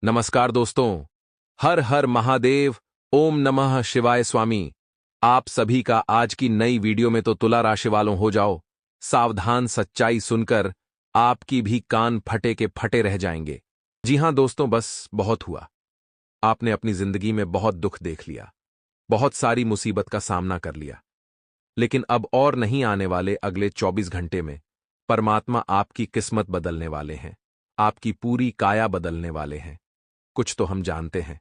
नमस्कार दोस्तों। हर हर महादेव। ओम नमः शिवाय स्वामी। आप सभी का आज की नई वीडियो में तो तुला राशि वालों हो जाओ सावधान। सच्चाई सुनकर आपकी भी कान फटे के फटे रह जाएंगे। जी हां दोस्तों, बस बहुत हुआ। आपने अपनी जिंदगी में बहुत दुख देख लिया, बहुत सारी मुसीबत का सामना कर लिया, लेकिन अब और नहीं आने वाले अगले 24 घंटे में परमात्मा आपकी किस्मत बदलने वाले हैं, आपकी पूरी काया बदलने वाले हैं। कुछ तो हम जानते हैं।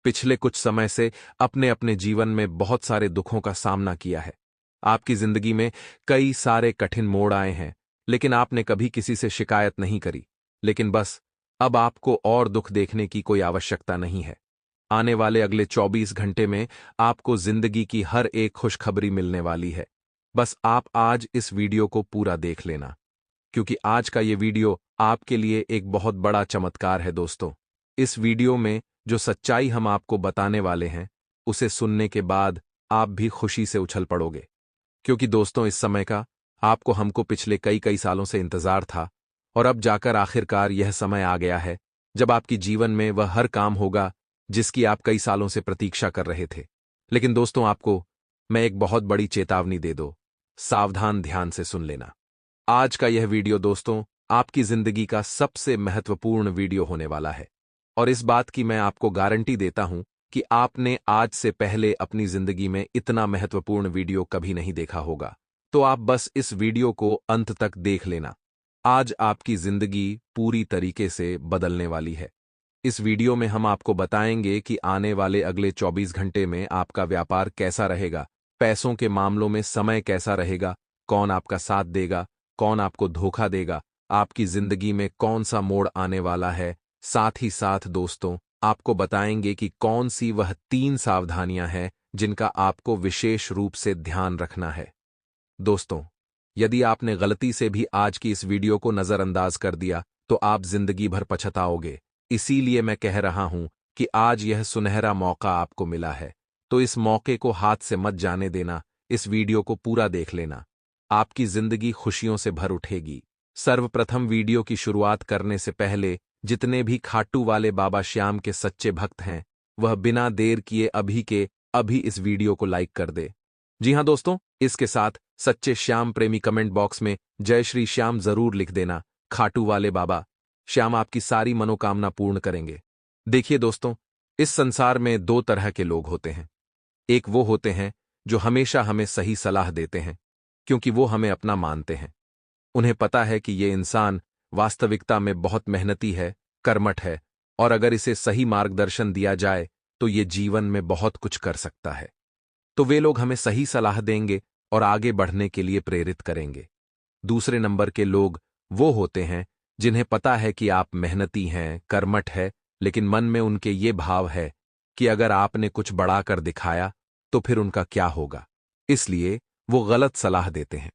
पिछले कुछ समय से अपने अपने जीवन में बहुत सारे दुखों का सामना किया है। आपकी जिंदगी में कई सारे कठिन मोड़ आए हैं, लेकिन आपने कभी किसी से शिकायत नहीं करी। लेकिन बस अब आपको और दुख देखने की कोई आवश्यकता नहीं है। आने वाले अगले 24 घंटे में आपको जिंदगी की हर एक खुशखबरी मिलने वाली है। बस आप आज इस वीडियो को पूरा देख लेना, क्योंकि आज का ये वीडियो आपके लिए एक बहुत बड़ा चमत्कार है दोस्तों। इस वीडियो में जो सच्चाई हम आपको बताने वाले हैं, उसे सुनने के बाद आप भी खुशी से उछल पड़ोगे। क्योंकि दोस्तों, इस समय का आपको हमको पिछले कई कई सालों से इंतजार था, और अब जाकर आखिरकार यह समय आ गया है जब आपकी जीवन में वह हर काम होगा जिसकी आप कई सालों से प्रतीक्षा कर रहे थे। लेकिन दोस्तों, आपको मैं एक बहुत बड़ी चेतावनी दे दो। सावधान, ध्यान से सुन लेना। आज का यह वीडियो दोस्तों आपकी जिंदगी का सबसे महत्वपूर्ण वीडियो होने वाला है, और इस बात की मैं आपको गारंटी देता हूं कि आपने आज से पहले अपनी जिंदगी में इतना महत्वपूर्ण वीडियो कभी नहीं देखा होगा। तो आप बस इस वीडियो को अंत तक देख लेना। आज आपकी जिंदगी पूरी तरीके से बदलने वाली है। इस वीडियो में हम आपको बताएंगे कि आने वाले अगले 24 घंटे में आपका व्यापार कैसा रहेगा, पैसों के मामलों में समय कैसा रहेगा, कौन आपका साथ देगा, कौन आपको धोखा देगा, आपकी जिंदगी में कौन सा मोड़ आने वाला है। साथ ही साथ दोस्तों, आपको बताएंगे कि कौन सी वह 3 सावधानियां हैं जिनका आपको विशेष रूप से ध्यान रखना है। दोस्तों, यदि आपने गलती से भी आज की इस वीडियो को नजरअंदाज कर दिया तो आप जिंदगी भर पछताओगे। इसीलिए मैं कह रहा हूं कि आज यह सुनहरा मौका आपको मिला है, तो इस मौके को हाथ से मत जाने देना। इस वीडियो को पूरा देख लेना, आपकी जिंदगी खुशियों से भर उठेगी। सर्वप्रथम वीडियो की शुरुआत करने से पहले जितने भी खाटू वाले बाबा श्याम के सच्चे भक्त हैं, वह बिना देर किए अभी के अभी इस वीडियो को लाइक कर दे। जी हां दोस्तों, इसके साथ सच्चे श्याम प्रेमी कमेंट बॉक्स में जय श्री श्याम जरूर लिख देना। खाटू वाले बाबा श्याम आपकी सारी मनोकामना पूर्ण करेंगे। देखिए दोस्तों, इस संसार में 2 तरह के लोग होते हैं। एक वो होते हैं जो हमेशा हमें सही सलाह देते हैं, क्योंकि वो हमें अपना मानते हैं। उन्हें पता है कि ये इंसान वास्तविकता में बहुत मेहनती है, कर्मठ है, और अगर इसे सही मार्गदर्शन दिया जाए तो ये जीवन में बहुत कुछ कर सकता है। तो वे लोग हमें सही सलाह देंगे और आगे बढ़ने के लिए प्रेरित करेंगे। दूसरे नंबर के लोग वो होते हैं जिन्हें पता है कि आप मेहनती हैं, कर्मठ है, लेकिन मन में उनके ये भाव है कि अगर आपने कुछ बढ़ाकर दिखाया तो फिर उनका क्या होगा। इसलिए वो गलत सलाह देते हैं,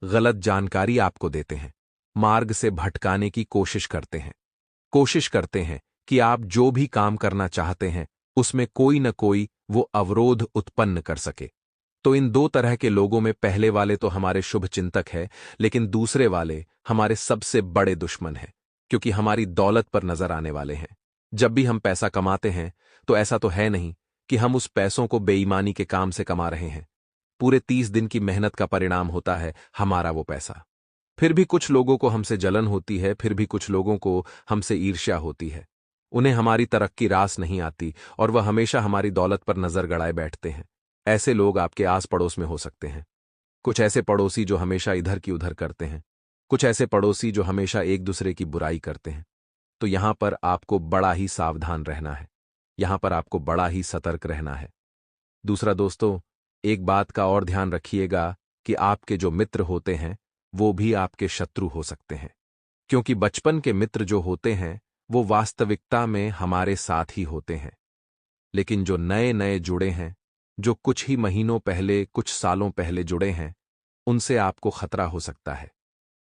गलत जानकारी आपको देते हैं, मार्ग से भटकाने की कोशिश करते हैं कि आप जो भी काम करना चाहते हैं उसमें कोई न कोई वो अवरोध उत्पन्न कर सके। तो इन 2 तरह के लोगों में पहले वाले तो हमारे शुभ चिंतक है, लेकिन दूसरे वाले हमारे सबसे बड़े दुश्मन हैं, क्योंकि हमारी दौलत पर नजर आने वाले हैं। जब भी हम पैसा कमाते हैं तो ऐसा तो है नहीं कि हम उस पैसों को बेईमानी के काम से कमा रहे हैं। पूरे 30 दिन की मेहनत का परिणाम होता है हमारा वो पैसा। फिर भी कुछ लोगों को हमसे जलन होती है, फिर भी कुछ लोगों को हमसे ईर्ष्या होती है। उन्हें हमारी तरक्की रास नहीं आती और वह हमेशा हमारी दौलत पर नजर गड़ाए बैठते हैं। ऐसे लोग आपके आस पड़ोस में हो सकते हैं। कुछ ऐसे पड़ोसी जो हमेशा इधर की उधर करते हैं, कुछ ऐसे पड़ोसी जो हमेशा एक दूसरे की बुराई करते हैं। तो यहां पर आपको बड़ा ही सावधान रहना है, यहां पर आपको बड़ा ही सतर्क रहना है। दूसरा दोस्तों, एक बात का और ध्यान रखिएगा कि आपके जो मित्र होते हैं वो भी आपके शत्रु हो सकते हैं, क्योंकि बचपन के मित्र जो होते हैं वो वास्तविकता में हमारे साथ ही होते हैं, लेकिन जो नए नए जुड़े हैं, जो कुछ ही महीनों पहले, कुछ सालों पहले जुड़े हैं, उनसे आपको खतरा हो सकता है।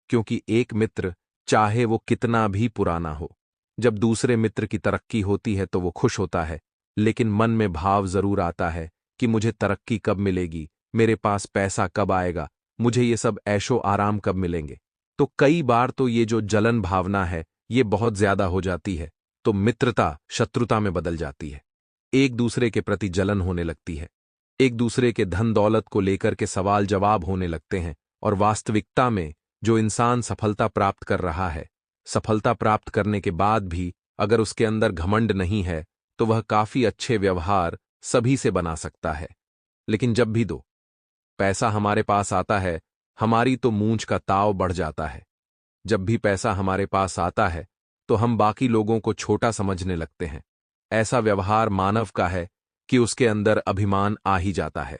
क्योंकि एक मित्र चाहे वो कितना भी पुराना हो, जब दूसरे मित्र की तरक्की होती है तो वो खुश होता है, लेकिन मन में भाव जरूर आता है कि मुझे तरक्की कब मिलेगी, मेरे पास पैसा कब आएगा, मुझे ये सब ऐशो आराम कब मिलेंगे। तो कई बार तो ये जो जलन भावना है ये बहुत ज्यादा हो जाती है, तो मित्रता शत्रुता में बदल जाती है। एक दूसरे के प्रति जलन होने लगती है, एक दूसरे के धन दौलत को लेकर के सवाल जवाब होने लगते हैं। और वास्तविकता में जो इंसान सफलता प्राप्त कर रहा है, सफलता प्राप्त करने के बाद भी अगर उसके अंदर घमंड नहीं है, तो वह काफी अच्छे व्यवहार सभी से बना सकता है। लेकिन जब भी दो पैसा हमारे पास आता है, हमारी तो मूंछ का ताव बढ़ जाता है। जब भी पैसा हमारे पास आता है तो हम बाकी लोगों को छोटा समझने लगते हैं। ऐसा व्यवहार मानव का है कि उसके अंदर अभिमान आ ही जाता है।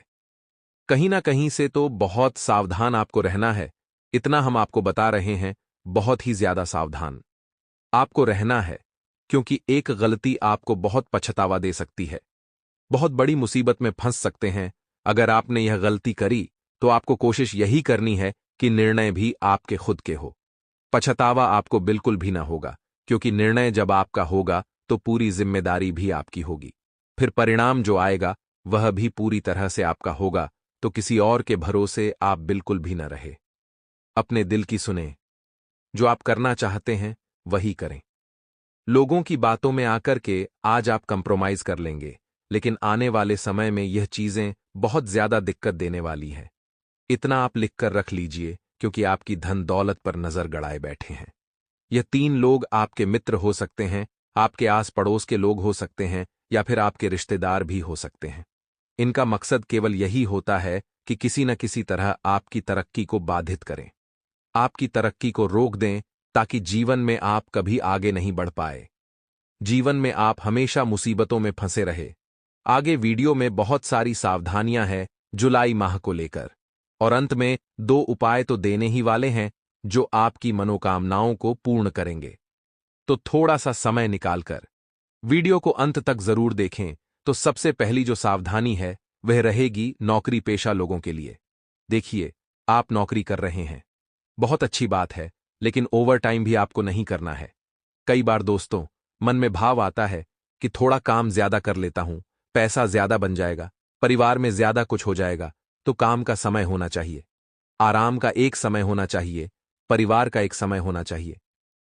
कहीं ना कहीं से तो बहुत सावधान आपको रहना है। इतना हम आपको बता रहे हैं, बहुत ही ज्यादा सावधान आपको रहना है, क्योंकि एक गलती आपको बहुत पछतावा दे सकती है। बहुत बड़ी मुसीबत में फंस सकते हैं। अगर आपने यह गलती करी तो आपको कोशिश यही करनी है कि निर्णय भी आपके खुद के हो। पछतावा आपको बिल्कुल भी ना होगा, क्योंकि निर्णय जब आपका होगा तो पूरी जिम्मेदारी भी आपकी होगी। फिर परिणाम जो आएगा वह भी पूरी तरह से आपका होगा, तो किसी और के भरोसे आप बिल्कुल भी न रहे। अपने दिल की सुने, जो आप करना चाहते हैं वही करें। लोगों की बातों में आकर के आज आप कंप्रोमाइज कर लेंगे, लेकिन आने वाले समय में यह चीजें बहुत ज्यादा दिक्कत देने वाली हैं। इतना आप लिख कर रख लीजिए, क्योंकि आपकी धन दौलत पर नजर गड़ाए बैठे हैं। यह 3 लोग आपके मित्र हो सकते हैं, आपके आस पड़ोस के लोग हो सकते हैं, या फिर आपके रिश्तेदार भी हो सकते हैं। इनका मकसद केवल यही होता है कि किसी न किसी तरह आपकी तरक्की को बाधित करें, आपकी तरक्की को रोक दें, ताकि जीवन में आप कभी आगे नहीं बढ़ पाए। जीवन में आप हमेशा मुसीबतों में फंसे रहे। आगे वीडियो में बहुत सारी सावधानियां हैं जुलाई माह को लेकर, और अंत में 2 उपाय तो देने ही वाले हैं जो आपकी मनोकामनाओं को पूर्ण करेंगे। तो थोड़ा सा समय निकालकर वीडियो को अंत तक जरूर देखें। तो सबसे पहली जो सावधानी है वह रहेगी नौकरी पेशा लोगों के लिए। देखिए, आप नौकरी कर रहे हैं, बहुत अच्छी बात है, लेकिन ओवर टाइम भी आपको नहीं करना है। कई बार दोस्तों मन में भाव आता है कि थोड़ा काम ज्यादा कर लेता हूं, पैसा ज्यादा बन जाएगा, परिवार में ज्यादा कुछ हो जाएगा। तो काम का समय होना चाहिए, आराम का एक समय होना चाहिए, परिवार का एक समय होना चाहिए।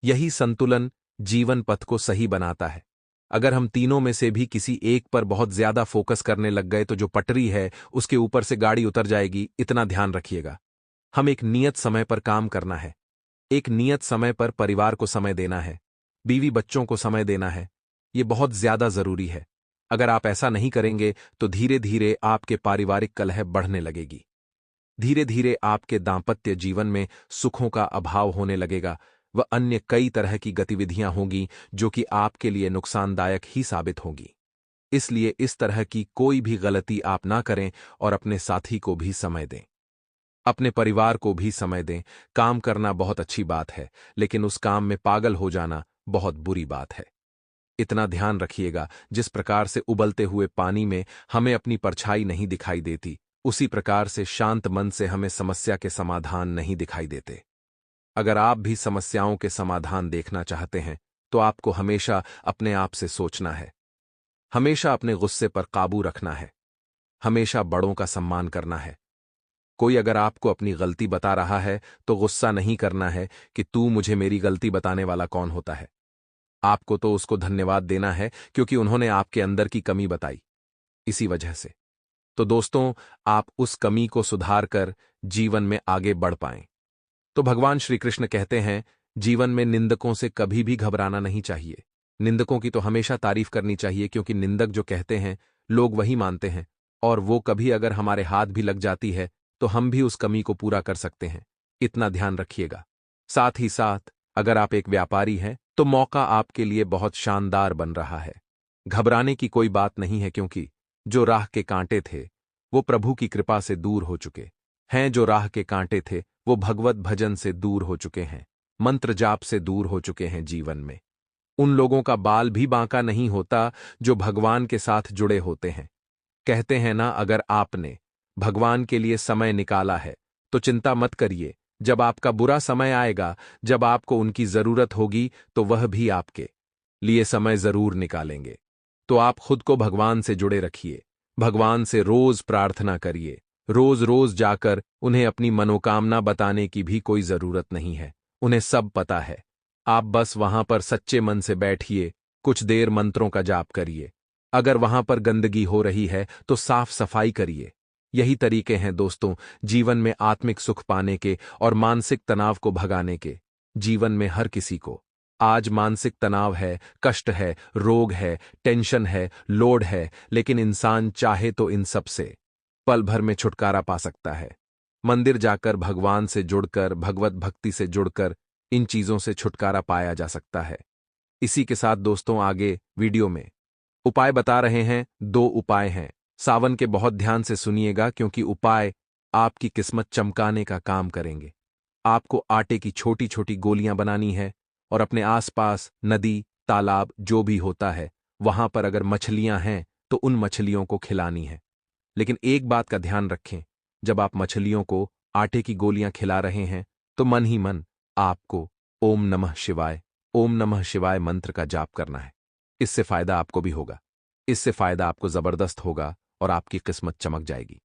यही संतुलन जीवन पथ को सही बनाता है। अगर हम तीनों में से भी किसी एक पर बहुत ज्यादा फोकस करने लग गए तो जो पटरी है उसके ऊपर से गाड़ी उतर जाएगी। इतना ध्यान रखिएगा। हम एक नियत समय पर काम करना है, एक नियत समय पर परिवार को समय देना है, बीवी बच्चों को समय देना है। ये बहुत ज्यादा जरूरी है। अगर आप ऐसा नहीं करेंगे तो धीरे धीरे आपके पारिवारिक कलह बढ़ने लगेगी। धीरे धीरे आपके दांपत्य जीवन में सुखों का अभाव होने लगेगा। व अन्य कई तरह की गतिविधियां होंगी जो कि आपके लिए नुकसानदायक ही साबित होंगी। इसलिए इस तरह की कोई भी गलती आप ना करें और अपने साथी को भी समय दें, अपने परिवार को भी समय दें। काम करना बहुत अच्छी बात है, लेकिन उस काम में पागल हो जाना बहुत बुरी बात है। इतना ध्यान रखिएगा, जिस प्रकार से उबलते हुए पानी में हमें अपनी परछाई नहीं दिखाई देती, उसी प्रकार से शांत मन से हमें समस्या के समाधान नहीं दिखाई देते। अगर आप भी समस्याओं के समाधान देखना चाहते हैं तो आपको हमेशा अपने आप से सोचना है, हमेशा अपने गुस्से पर काबू रखना है, हमेशा बड़ों का सम्मान करना है। कोई अगर आपको अपनी गलती बता रहा है तो गुस्सा नहीं करना है कि तू मुझे मेरी गलती बताने वाला कौन होता है। आपको तो उसको धन्यवाद देना है, क्योंकि उन्होंने आपके अंदर की कमी बताई। इसी वजह से तो दोस्तों, आप उस कमी को सुधार कर जीवन में आगे बढ़ पाएं। तो भगवान श्री कृष्ण कहते हैं, जीवन में निंदकों से कभी भी घबराना नहीं चाहिए। निंदकों की तो हमेशा तारीफ करनी चाहिए, क्योंकि निंदक जो कहते हैं लोग वही मानते हैं, और वो कभी अगर हमारे हाथ भी लग जाती है तो हम भी उस कमी को पूरा कर सकते हैं। इतना ध्यान रखिएगा। साथ ही साथ अगर आप एक व्यापारी हैं तो मौका आपके लिए बहुत शानदार बन रहा है। घबराने की कोई बात नहीं है, क्योंकि जो राह के कांटे थे वो प्रभु की कृपा से दूर हो चुके हैं। जो राह के कांटे थे वो भगवत भजन से दूर हो चुके हैं, मंत्र जाप से दूर हो चुके हैं। जीवन में उन लोगों का बाल भी बांका नहीं होता जो भगवान के साथ जुड़े होते हैं। कहते हैं ना, अगर आपने भगवान के लिए समय निकाला है तो चिंता मत करिए। जब आपका बुरा समय आएगा, जब आपको उनकी जरूरत होगी, तो वह भी आपके लिए समय जरूर निकालेंगे। तो आप खुद को भगवान से जुड़े रखिए, भगवान से रोज प्रार्थना करिए। रोज रोज जाकर उन्हें अपनी मनोकामना बताने की भी कोई जरूरत नहीं है, उन्हें सब पता है। आप बस वहां पर सच्चे मन से बैठिए कुछ देर मंत्रों का जाप करिए। अगर वहां पर गंदगी हो रही है तो साफ सफाई करिए। यही तरीके हैं दोस्तों जीवन में आत्मिक सुख पाने के और मानसिक तनाव को भगाने के। जीवन में हर किसी को आज मानसिक तनाव है, कष्ट है, रोग है, टेंशन है, लोड है, लेकिन इंसान चाहे तो इन सब से पल भर में छुटकारा पा सकता है। मंदिर जाकर भगवान से जुड़कर, भगवत भक्ति से जुड़कर इन चीजों से छुटकारा पाया जा सकता है। इसी के साथ दोस्तों आगे वीडियो में उपाय बता रहे हैं। 2 उपाय हैं। सावन के बहुत ध्यान से सुनिएगा क्योंकि उपाय आपकी किस्मत चमकाने का काम करेंगे। आपको आटे की छोटी छोटी गोलियां बनानी है और अपने आसपास नदी, तालाब जो भी होता है वहां पर अगर मछलियां हैं तो उन मछलियों को खिलानी है। लेकिन एक बात का ध्यान रखें, जब आप मछलियों को आटे की गोलियां खिला रहे हैं तो मन ही मन आपको ओम नमः शिवाय, ओम नमः शिवाय मंत्र का जाप करना है। इससे फायदा आपको भी होगा, इससे फायदा आपको जबरदस्त होगा और आपकी किस्मत चमक जाएगी।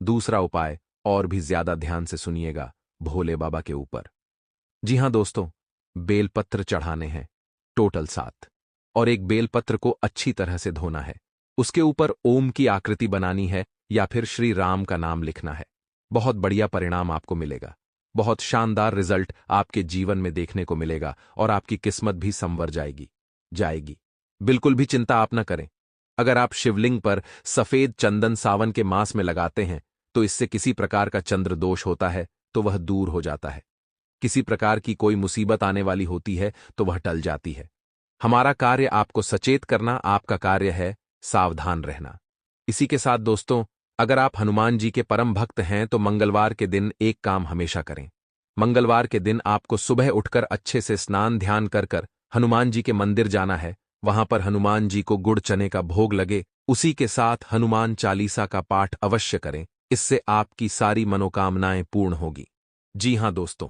दूसरा उपाय और भी ज्यादा ध्यान से सुनिएगा, भोले बाबा के ऊपर। जी हां दोस्तों, बेलपत्र चढ़ाने हैं टोटल 7 और एक बेलपत्र को अच्छी तरह से धोना है। उसके ऊपर ओम की आकृति बनानी है या फिर श्री राम का नाम लिखना है। बहुत बढ़िया परिणाम आपको मिलेगा, बहुत शानदार रिजल्ट आपके जीवन में देखने को मिलेगा और आपकी किस्मत भी संवर जाएगी। बिल्कुल भी चिंता आप न करें। अगर आप शिवलिंग पर सफेद चंदन सावन के मास में लगाते हैं तो इससे किसी प्रकार का चंद्र दोष होता है तो वह दूर हो जाता है। किसी प्रकार की कोई मुसीबत आने वाली होती है तो वह टल जाती है। हमारा कार्य आपको सचेत करना, आपका कार्य है सावधान रहना। इसी के साथ दोस्तों, अगर आप हनुमान जी के परम भक्त हैं तो मंगलवार के दिन एक काम हमेशा करें। मंगलवार के दिन आपको सुबह उठकर अच्छे से स्नान ध्यान कर हनुमान जी के मंदिर जाना है। वहां पर हनुमान जी को गुड़ चने का भोग लगे, उसी के साथ हनुमान चालीसा का पाठ अवश्य करें। इससे आपकी सारी मनोकामनाएं पूर्ण होगी। जी हां दोस्तों,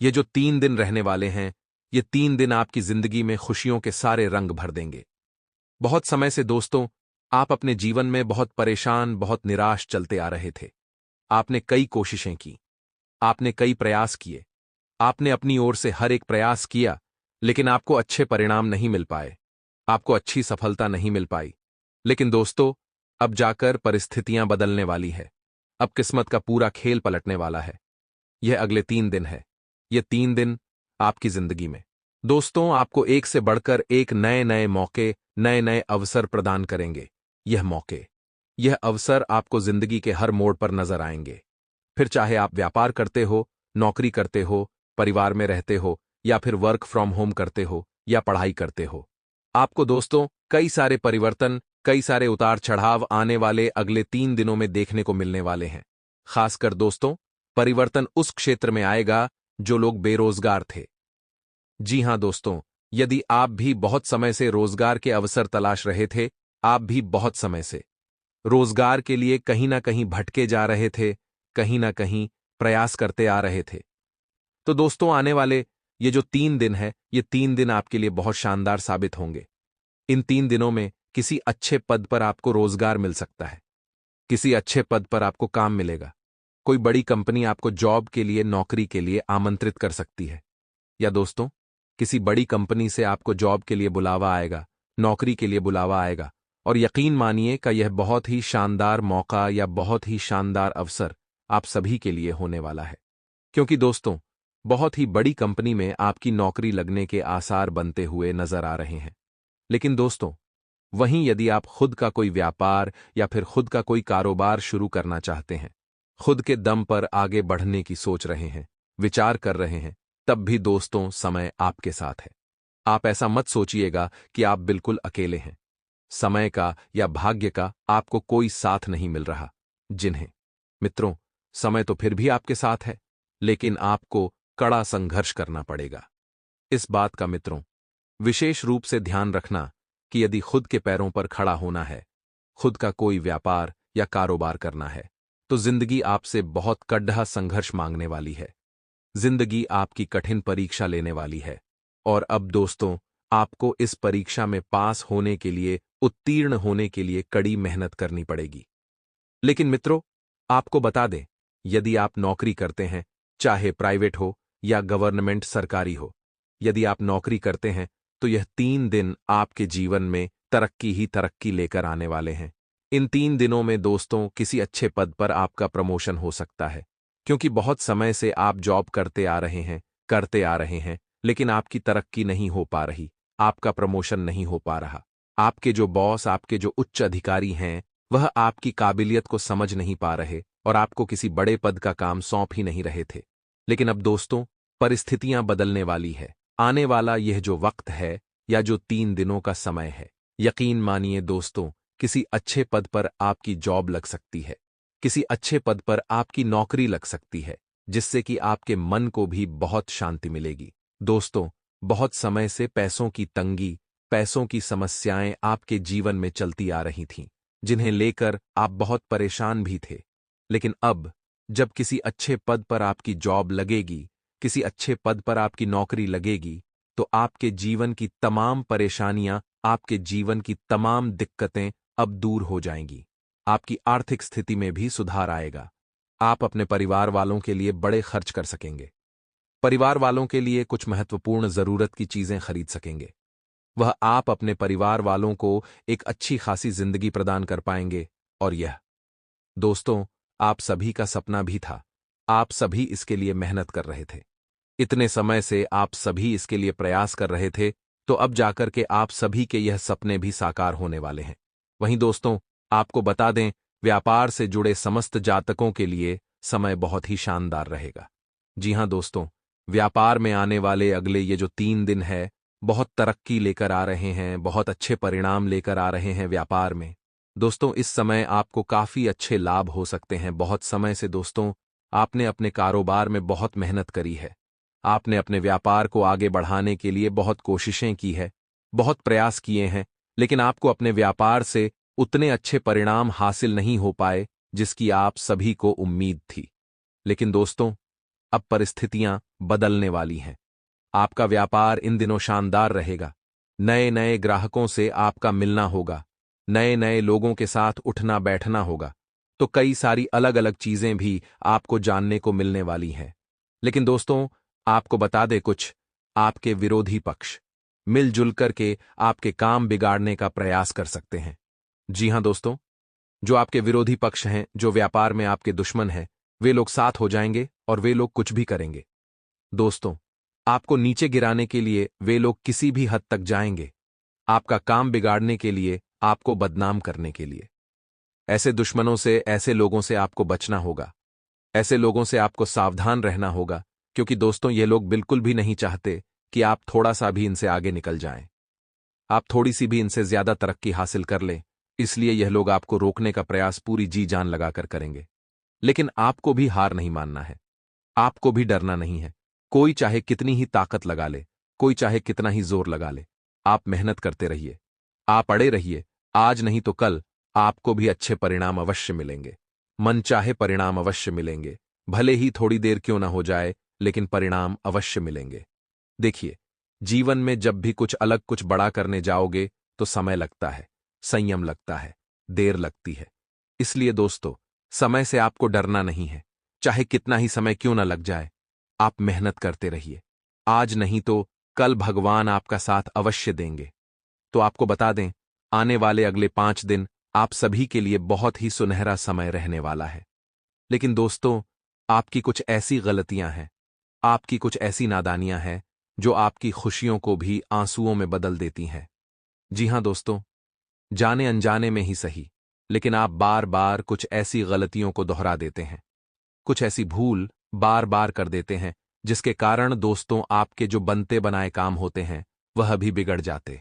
ये जो 3 दिन रहने वाले हैं, ये 3 दिन आपकी जिंदगी में खुशियों के सारे रंग भर देंगे। बहुत समय से दोस्तों आप अपने जीवन में बहुत परेशान, बहुत निराश चलते आ रहे थे। आपने कई कोशिशें की, आपने कई प्रयास किए, आपने अपनी ओर से हर एक प्रयास किया, लेकिन आपको अच्छे परिणाम नहीं मिल पाए, आपको अच्छी सफलता नहीं मिल पाई। लेकिन दोस्तों, अब जाकर परिस्थितियां बदलने वाली है। अब किस्मत का पूरा खेल पलटने वाला है। यह अगले 3 दिन है। ये 3 दिन आपकी जिंदगी में दोस्तों आपको एक से बढ़कर एक नए नए मौके, नए नए अवसर प्रदान करेंगे। यह अवसर आपको जिंदगी के हर मोड़ पर नजर आएंगे। फिर चाहे आप व्यापार करते हो, नौकरी करते हो, परिवार में रहते हो या फिर वर्क फ्रॉम होम करते हो या पढ़ाई करते हो, आपको दोस्तों कई सारे परिवर्तन, कई सारे उतार चढ़ाव आने वाले अगले 3 दिनों में देखने को मिलने वाले हैं। खासकर दोस्तों, परिवर्तन उस क्षेत्र में आएगा जो लोग बेरोजगार थे। जी हां दोस्तों, यदि आप भी बहुत समय से रोजगार के अवसर तलाश रहे थे, आप भी बहुत समय से रोजगार के लिए कहीं ना कहीं भटके जा रहे थे, कहीं ना कहीं प्रयास करते आ रहे थे, तो दोस्तों आने वाले ये जो 3 दिन है, ये 3 दिन आपके लिए बहुत शानदार साबित होंगे। इन 3 दिनों में किसी अच्छे पद पर आपको रोजगार मिल सकता है, किसी अच्छे पद पर आपको काम मिलेगा। कोई बड़ी कंपनी आपको जॉब के लिए, नौकरी के लिए आमंत्रित कर सकती है, या दोस्तों किसी बड़ी कंपनी से आपको जॉब के लिए बुलावा आएगा, नौकरी के लिए बुलावा आएगा। और यकीन मानिए कि यह बहुत ही शानदार मौका या बहुत ही शानदार अवसर आप सभी के लिए होने वाला है, क्योंकि दोस्तों बहुत ही बड़ी कंपनी में आपकी नौकरी लगने के आसार बनते हुए नजर आ रहे हैं। लेकिन दोस्तों वहीं यदि आप खुद का कोई व्यापार या फिर खुद का कोई कारोबार शुरू करना चाहते हैं, खुद के दम पर आगे बढ़ने की सोच रहे हैं, विचार कर रहे हैं, तब भी दोस्तों समय आपके साथ है। आप ऐसा मत सोचिएगा कि आप बिल्कुल अकेले हैं। समय का या भाग्य का आपको कोई साथ नहीं मिल रहा। मित्रों, समय तो फिर भी आपके साथ है, लेकिन आपको कड़ा संघर्ष करना पड़ेगा। इस बात का मित्रों विशेष रूप से ध्यान रखना कि यदि खुद के पैरों पर खड़ा होना है, खुद का कोई व्यापार या कारोबार करना है, तो जिंदगी आपसे बहुत कड़ा संघर्ष मांगने वाली है। जिंदगी आपकी कठिन परीक्षा लेने वाली है और अब दोस्तों आपको इस परीक्षा में पास होने के लिए, उत्तीर्ण होने के लिए कड़ी मेहनत करनी पड़ेगी। लेकिन मित्रों आपको बता दें, यदि आप नौकरी करते हैं, चाहे प्राइवेट हो या गवर्नमेंट सरकारी हो, यदि आप नौकरी करते हैं तो यह 3 दिन आपके जीवन में तरक्की ही तरक्की लेकर आने वाले हैं। इन 3 दिनों में दोस्तों किसी अच्छे पद पर आपका प्रमोशन हो सकता है, क्योंकि बहुत समय से आप जॉब करते आ रहे हैं, लेकिन आपकी तरक्की नहीं हो पा रही, आपका प्रमोशन नहीं हो पा रहा। आपके जो बॉस, आपके जो उच्च अधिकारी हैं, वह आपकी काबिलियत को समझ नहीं पा रहे और आपको किसी बड़े पद का काम सौंप ही नहीं रहे थे। लेकिन अब दोस्तों परिस्थितियां बदलने वाली है। आने वाला यह जो वक्त है या जो 3 दिनों का समय है, यकीन मानिए दोस्तों, किसी अच्छे पद पर आपकी जॉब लग सकती है, किसी अच्छे पद पर आपकी नौकरी लग सकती है, जिससे कि आपके मन को भी बहुत शांति मिलेगी। दोस्तों, बहुत समय से पैसों की तंगी, पैसों की समस्याएं आपके जीवन में चलती आ रही थीं, जिन्हें लेकर आप बहुत परेशान भी थे। लेकिन अब जब किसी अच्छे पद पर आपकी जॉब लगेगी, किसी अच्छे पद पर आपकी नौकरी लगेगी, तो आपके जीवन की तमाम परेशानियां, आपके जीवन की तमाम दिक्कतें अब दूर हो जाएंगी। आपकी आर्थिक स्थिति में भी सुधार आएगा। आप अपने परिवार वालों के लिए बड़े खर्च कर सकेंगे। परिवार वालों के लिए कुछ महत्वपूर्ण जरूरत की चीजें खरीद सकेंगे। वह आप अपने परिवार वालों को एक अच्छी खासी जिंदगी प्रदान कर पाएंगे। और यह दोस्तों आप सभी का सपना भी था। आप सभी इसके लिए मेहनत कर रहे थे। इतने समय से आप सभी इसके लिए प्रयास कर रहे थे, तो अब जाकर के आप सभी के यह सपने भी साकार होने वाले हैं। वहीं दोस्तों आपको बता दें, व्यापार से जुड़े समस्त जातकों के लिए समय बहुत ही शानदार रहेगा। जी हां दोस्तों, व्यापार में आने वाले अगले ये जो 3 दिन है, बहुत तरक्की लेकर आ रहे हैं, बहुत अच्छे परिणाम लेकर आ रहे हैं व्यापार में। दोस्तों इस समय आपको काफी अच्छे लाभ हो सकते हैं। बहुत समय से दोस्तों आपने अपने कारोबार में बहुत मेहनत करी है। आपने अपने व्यापार को आगे बढ़ाने के लिए बहुत कोशिशें की है, बहुत प्रयास किए हैं, लेकिन आपको अपने व्यापार से उतने अच्छे परिणाम हासिल नहीं हो पाए जिसकी आप सभी को उम्मीद थी। लेकिन दोस्तों अब परिस्थितियां बदलने वाली हैं। आपका व्यापार इन दिनों शानदार रहेगा। नए नए ग्राहकों से आपका मिलना होगा, नए नए लोगों के साथ उठना बैठना होगा, तो कई सारी अलग अलग चीजें भी आपको जानने को मिलने वाली हैं। लेकिन दोस्तों आपको बता दे कुछ, आपके विरोधी पक्ष मिलजुल करके आपके काम बिगाड़ने का प्रयास कर सकते हैं। जी हां दोस्तों, जो आपके विरोधी पक्ष हैं, जो व्यापार में आपके दुश्मन हैं, वे लोग साथ हो जाएंगे और वे लोग कुछ भी करेंगे। दोस्तों आपको नीचे गिराने के लिए वे लोग किसी भी हद तक जाएंगे, आपका काम बिगाड़ने के लिए, आपको बदनाम करने के लिए। ऐसे दुश्मनों से, ऐसे लोगों से आपको बचना होगा। ऐसे लोगों से आपको सावधान रहना होगा, क्योंकि दोस्तों ये लोग बिल्कुल भी नहीं चाहते कि आप थोड़ा सा भी इनसे आगे निकल जाएं। आप थोड़ी सी भी इनसे ज्यादा तरक्की हासिल कर लें, इसलिए यह लोग आपको रोकने का प्रयास पूरी जी जान लगाकर करेंगे। लेकिन आपको भी हार नहीं मानना है, आपको भी डरना नहीं है। कोई चाहे कितनी ही ताकत लगा ले, कोई चाहे कितना ही जोर लगा ले, आप मेहनत करते रहिए, आप अड़े रहिए। आज नहीं तो कल आपको भी अच्छे परिणाम अवश्य मिलेंगे, मनचाहे परिणाम अवश्य मिलेंगे। भले ही थोड़ी देर क्यों ना हो जाए, लेकिन परिणाम अवश्य मिलेंगे। देखिए, जीवन में जब भी कुछ अलग, कुछ बड़ा करने जाओगे तो समय लगता है, संयम लगता है, देर लगती है। इसलिए दोस्तों समय से आपको डरना नहीं है, चाहे कितना ही समय क्यों ना लग जाए। आप मेहनत करते रहिए, आज नहीं तो कल भगवान आपका साथ अवश्य देंगे। तो आपको बता दें, आने वाले अगले 5 दिन आप सभी के लिए बहुत ही सुनहरा समय रहने वाला है। लेकिन दोस्तों आपकी कुछ ऐसी गलतियां हैं, आपकी कुछ ऐसी नादानियां हैं जो आपकी खुशियों को भी आंसुओं में बदल देती हैं। जी हां दोस्तों, जाने अनजाने में ही सही, लेकिन आप बार बार कुछ ऐसी गलतियों को दोहरा देते हैं, कुछ ऐसी भूल बार बार कर देते हैं, जिसके कारण दोस्तों आपके जो बनते बनाए काम होते हैं वह भी बिगड़ जाते।